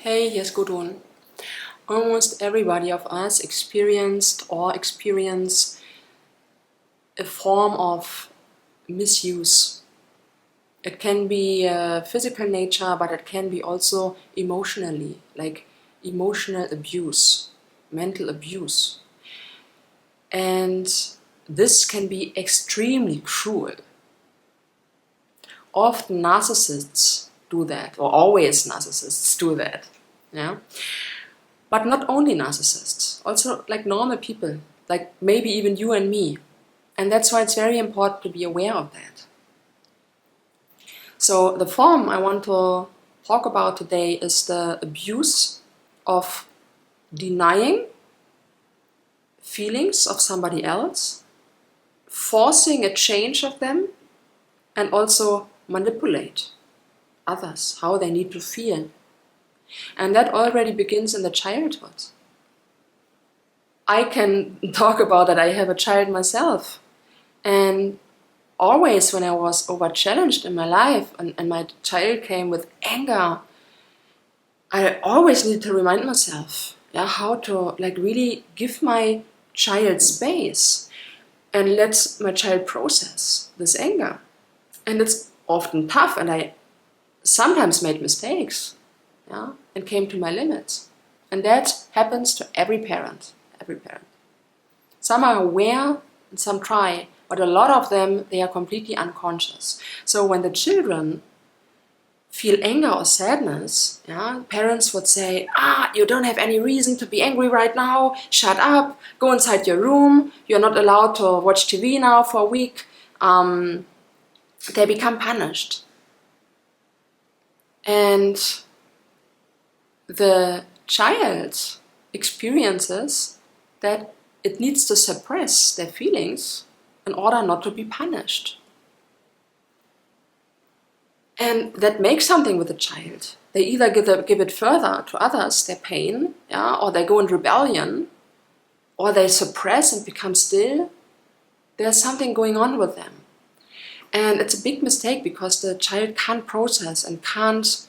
Hey, here's Gudrun. Almost everybody of us experienced or experience a form of misuse. It can be physical nature, but it can be also emotionally, like emotional abuse, mental abuse. And this can be extremely cruel. Often narcissists do that, or always narcissists do that. Yeah. But not only narcissists, also like normal people, like maybe even you and me. And that's why it's very important to be aware of that. So the form I want to talk about today is the abuse of denying feelings of somebody else, forcing a change of them, and also manipulate others, how they need to feel. And that already begins in the childhood. I can talk about that. I have a child myself. And always when I was over-challenged in my life and my child came with anger, I always need to remind myself how to really give my child space and let my child process this anger. And it's often tough, and I sometimes made mistakes and came to my limits. And that happens to every parent. Some are aware and some try, but a lot of them, they are completely unconscious. So when the children feel anger or sadness, parents would say, you don't have any reason to be angry right now, shut up, go inside your room, you're not allowed to watch TV now for a week. They become punished. And the child experiences that it needs to suppress their feelings in order not to be punished. And that makes something with the child. They either give it further to others, their pain, or they go in rebellion, or they suppress and become still. There's something going on with them. And it's a big mistake because the child can't process and can't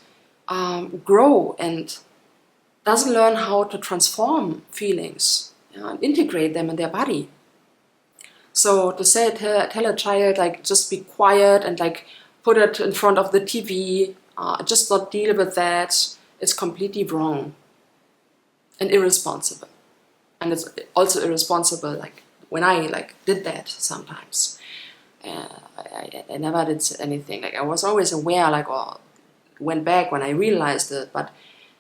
grow and doesn't learn how to transform feelings and integrate them in their body. So to say, tell a child, just be quiet and put it in front of the TV, just not deal with that, is completely wrong and irresponsible. And it's also irresponsible, when I did that sometimes. I never did anything. I was always aware, or went back when I realized it, but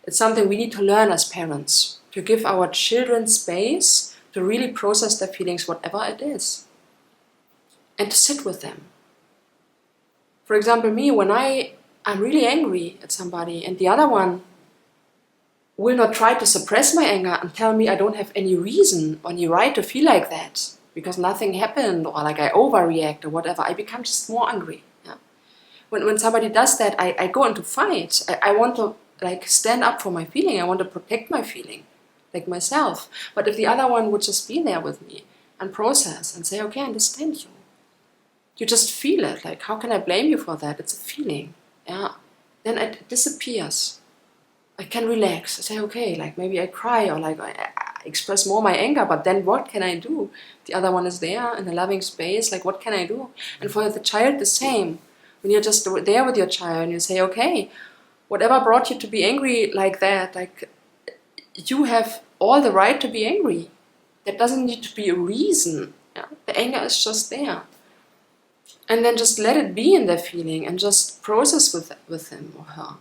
it's something we need to learn as parents, to give our children space to really process their feelings, whatever it is, and to sit with them. For example, me, when I'm really angry at somebody and the other one will not try to suppress my anger and tell me I don't have any reason or any right to feel like that because nothing happened, or I overreact or whatever, I become just more angry. When somebody does that, I go into fight. I want to stand up for my feeling. I want to protect my feeling, like myself. But if the other one would just be there with me and process and say, okay, I understand you. You just feel it. How can I blame you for that? It's a feeling. Then it disappears. I can relax. I say, okay, maybe I cry or I express more my anger, but then what can I do? The other one is there in a loving space. What can I do? And for the child, the same. When you're just there with your child and you say, okay, whatever brought you to be angry like that, you have all the right to be angry. There doesn't need to be a reason. The anger is just there. And then just let it be in their feeling and just process with him or her.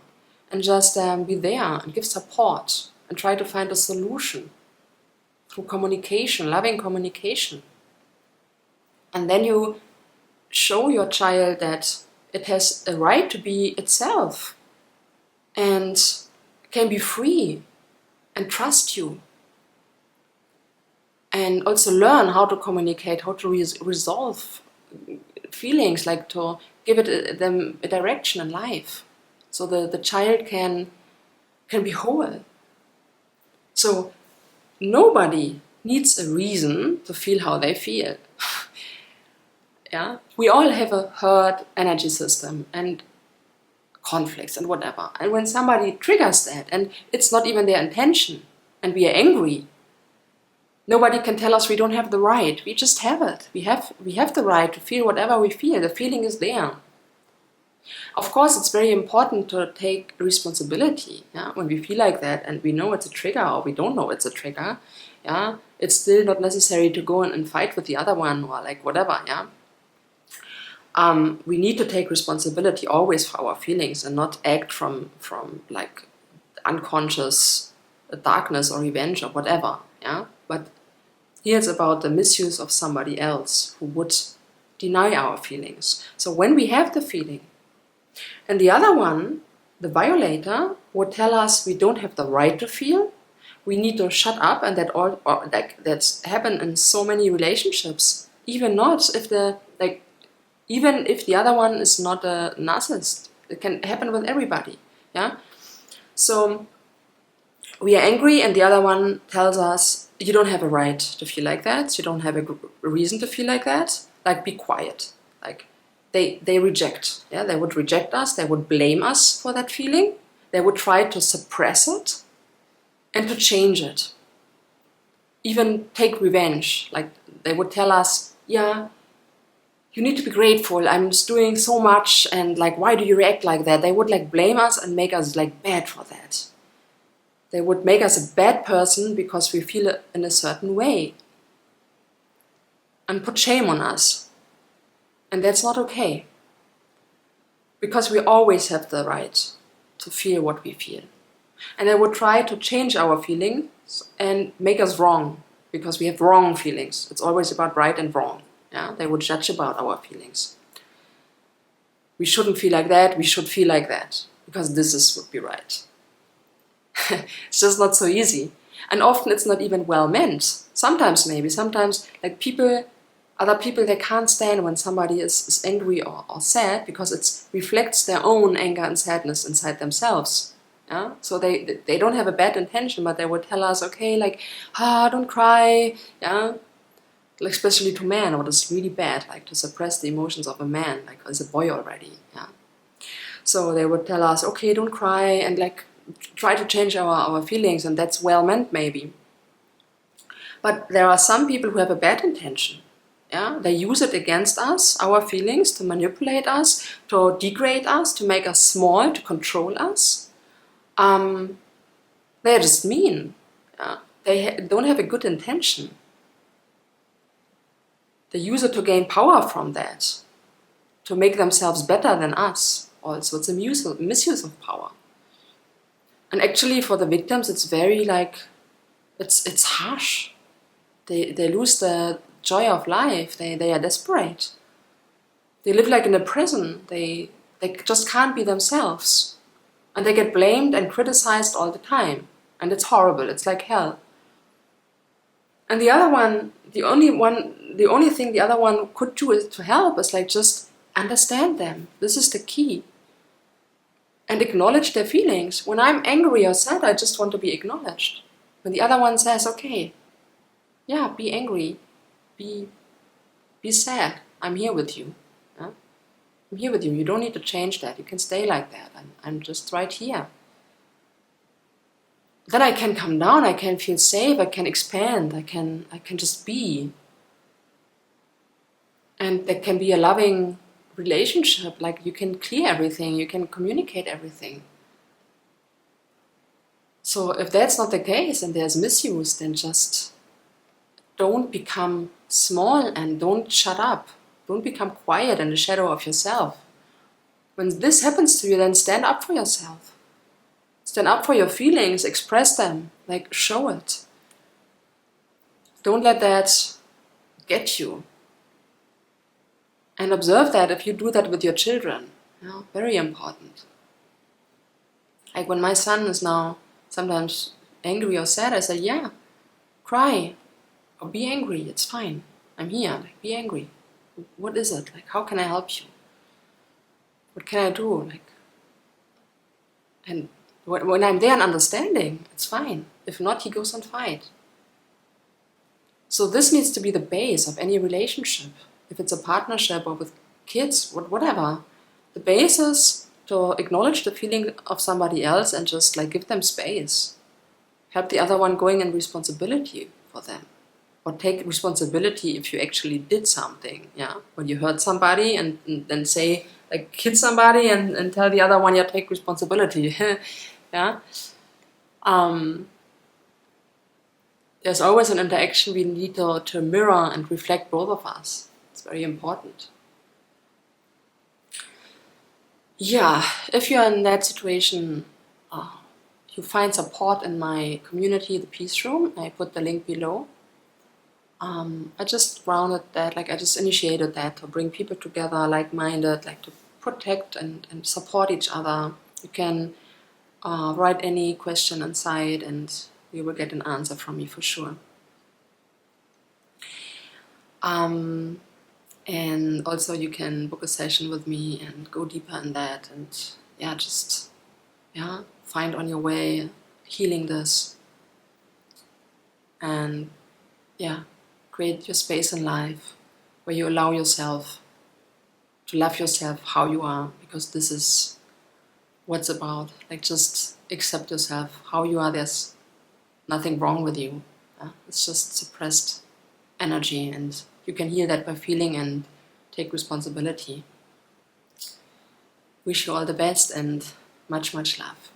And just be there and give support and try to find a solution through communication, loving communication. And then you show your child that it has a right to be itself and can be free and trust you. And also learn how to communicate, how to resolve feelings, to give them a direction in life. So the child can be whole. So nobody needs a reason to feel how they feel. We all have a herd energy system, and conflicts and whatever. And when somebody triggers that, and it's not even their intention, and we are angry, nobody can tell us we don't have the right. We just have it. We have the right to feel whatever we feel. The feeling is there. Of course, it's very important to take responsibility. Yeah? When we feel like that and we know it's a trigger or we don't know it's a trigger, yeah, it's still not necessary to go and fight with the other one or like whatever. Yeah, we need to take responsibility always for our feelings and not act from like unconscious darkness or revenge or whatever. Yeah, but here it's about the misuse of somebody else who would deny our feelings. So when we have the feeling, and the other one, the violator, would tell us we don't have the right to feel, we need to shut up, and that all or like that's happened in so many relationships. Even not if the like, even if the other one is not a narcissist, it can happen with everybody. Yeah. So we are angry, and the other one tells us you don't have a right to feel like that. You don't have a reason to feel like that. Like, be quiet. Like. They reject. Yeah, they would reject us. They would blame us for that feeling. They would try to suppress it and to change it. Even take revenge. Like, they would tell us, yeah, you need to be grateful. I'm just doing so much, and like, why do you react like that? They would like blame us and make us like bad for that. They would make us a bad person because we feel it in a certain way and put shame on us. And that's not okay, because we always have the right to feel what we feel. And they would try to change our feelings and make us wrong, because we have wrong feelings. It's always about right and wrong. Yeah? They would judge about our feelings. We shouldn't feel like that, we should feel like that, because this would be right. It's just not so easy. And often it's not even well meant. Sometimes like other people, they can't stand when somebody is angry or sad, because it reflects their own anger and sadness inside themselves. Yeah? So they don't have a bad intention, but they would tell us, okay, like, don't cry. Yeah? Like, especially to men, what is really bad, like to suppress the emotions of a man, like as a boy already. Yeah? So they would tell us, okay, don't cry, and like try to change our feelings, and that's well meant maybe. But there are some people who have a bad intention. Yeah, they use it against us, our feelings, to manipulate us, to degrade us, to make us small, to control us. They're just mean. Yeah? They don't have a good intention. They use it to gain power from that, to make themselves better than us. Also, it's a misuse of power. And actually, for the victims, it's very like, it's harsh. They lose the joy of life. They are desperate. They live like in a prison. They just can't be themselves. And they get blamed and criticized all the time. And it's horrible. It's like hell. And the other one, the only thing the other one could do is to help is like just understand them. This is the key. And acknowledge their feelings. When I'm angry or sad, I just want to be acknowledged. When the other one says, okay, yeah, be angry, be sad, I'm here with you. Yeah? I'm here with you. You don't need to change that. You can stay like that. I'm just right here. Then I can come down, I can feel safe, I can expand, I can just be. And there can be a loving relationship, like you can clear everything, you can communicate everything. So if that's not the case and there's misuse, then just don't become small and don't shut up. Don't become quiet in the shadow of yourself. When this happens to you, then stand up for yourself. Stand up for your feelings, express them, like show it. Don't let that get you. And observe that if you do that with your children. You know, very important. Like when my son is now sometimes angry or sad, I say, yeah, cry or be angry, it's fine. I'm here, like, be angry. What is it? Like, how can I help you? What can I do? Like, and when I'm there and understanding, it's fine. If not, he goes and fight. So this needs to be the base of any relationship. If it's a partnership or with kids, whatever. The base is to acknowledge the feeling of somebody else and just like give them space. Help the other one going in responsibility for them. Or take responsibility if you actually did something, yeah. When you hurt somebody and then say, like, hit somebody and tell the other one, yeah, take responsibility, yeah. There's always an interaction we need to mirror and reflect both of us. It's very important. Yeah, if you're in that situation, you find support in my community, the Peace Room. I put the link below. I just grounded that, like I just initiated that to bring people together, like-minded, like to protect and support each other. You can write any question inside and you will get an answer from me for sure. And also you can book a session with me and go deeper in that and just find on your way healing this and create your space in life where you allow yourself to love yourself how you are, because this is what's about. Like, just accept yourself how you are. There's nothing wrong with you. It's just suppressed energy, and you can heal that by feeling and take responsibility. Wish you all the best and much, much love.